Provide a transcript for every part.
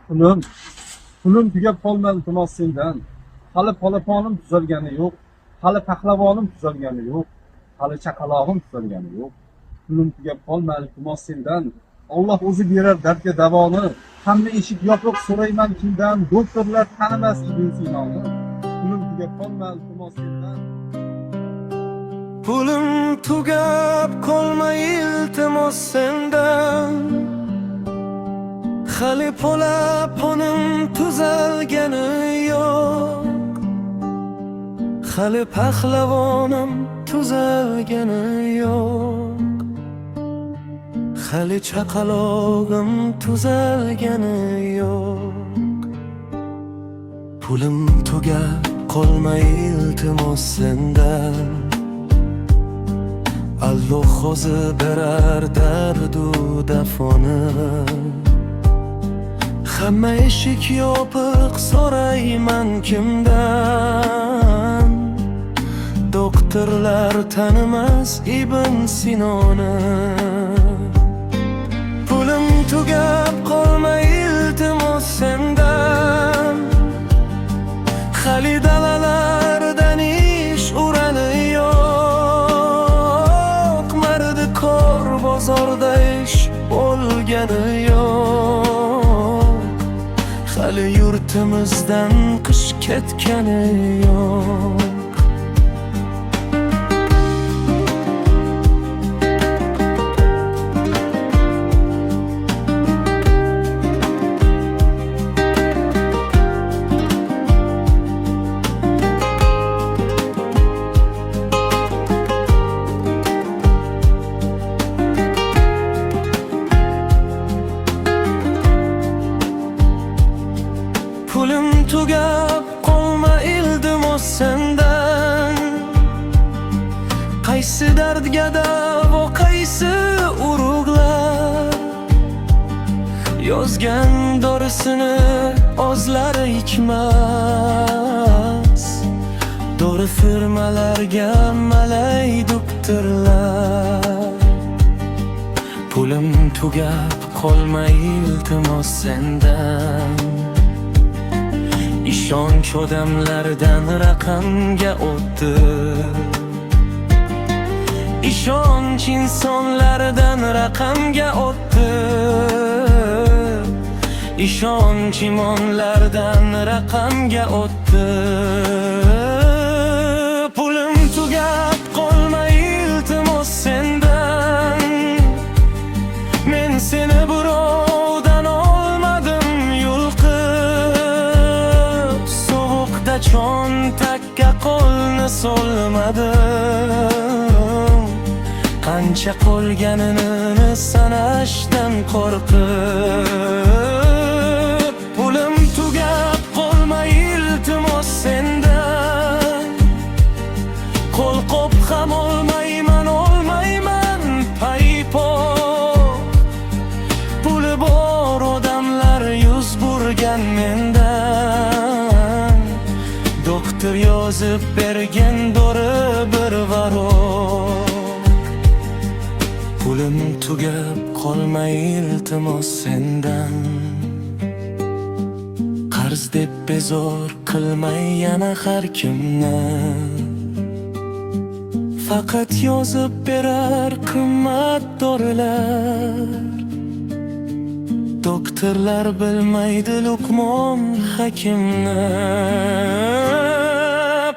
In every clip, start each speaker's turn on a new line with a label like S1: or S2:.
S1: Pulim, pulim tugab qolmadi iltimos sendan. Hali polaponim tuzalgani yo'q, hali pahlavonim tuzalgani yo'q, hali chaqalog'im tuzalgani yo'q. Pulim tugab qolmadi iltimos sendan. Alloh o'zi berar dardga davoni. Hamma eshik yopiq, so'rayman kimdan? Doktorlar tanimas Ibn Sinoni. Pulim tugab qolmadi iltimos sendan.
S2: Pulim tugab qolmay iltimos sendan. Hali polaponim tuzalgani yo'q, hali pahlavonim tuzalgani yo'q, hali chaqalog'im tuzalgani yo'q. Pulim tugab qolmay iltimos sendan. Alloh o'zi berar dardu dafoni. Hamma eshik yopiq, so'rayman kimdan? Doktorlar tanimas Ibn Sinoni. Pulim tugab qolmay iltimos sendan. Hali dalalardan ish urani yo'q, mardi kor bozorda ish bo'lgani yo'q, hali yurtimizdan qish ketgani yo'q. Pulim tugab qolma iltimos sendan. Qaysi dardga davo, qaysi urug'lar yozgan dorisini o'zlari ichmas. Dori firmalarga malay doktorlar. Pulim tugab qolma iltimos sendan. Ishonch odamlardan raqamga o'tdi, ishonch insonlardan raqamga o'tdi, ishonch imonlardan raqamga o'tdi. Pulim tugab qolmay iltimos sendan. Men seni birovdan olmadim yulqib, sovuqda cho'ntakka qo'lni solmadim. Qancha qolganini sanashdan qo'rqib. Pulim tugab qolmay iltimos sendan. Qo'l qo'p ham olmayman, olmayman paypo. Puli bor odamlar yuz burgan mendan. Doktor yozib bergan dori bir varoq. Pulim tugab qolmay iltimos sendan. Qarz deb bezor qilmay yana har kimni. Faqat yozib berar qimmat dorilar. Doktorlar bilmaydi Luqmon hakimni.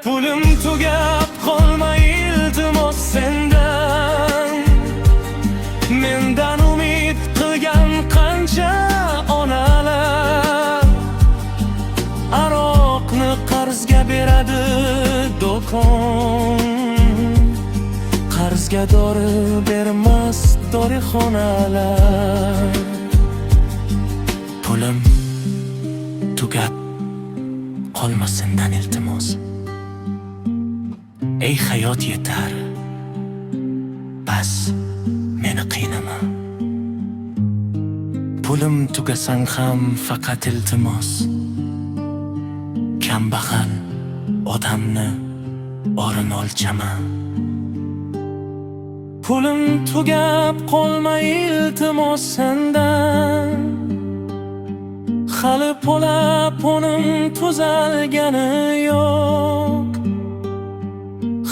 S2: Pulim tugab qolmay iltimos sendan. Mendan umid qilgan qancha onalar. Aroqni qarzga beradi do'kon. Qarzga dori bermas dorixonalar. Pulim tugab qolma sendan iltimos. Ey hayot yetar, bas meni qiynama. Pulim tugasang ham faqat iltimos. Kambag'al odamni orin olchama. Pulim tugab qolmay iltimos sendan. hali po'la-po'nim tuzalgani yo'q,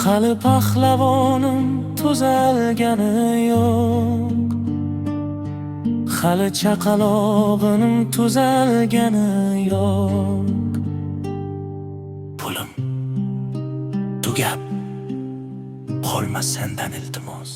S2: hali pahlavonim tuzalgani yo'q, hali chaqalog'inim tuzalgani yo'q. Pulim tugab qolma sendan iltimos.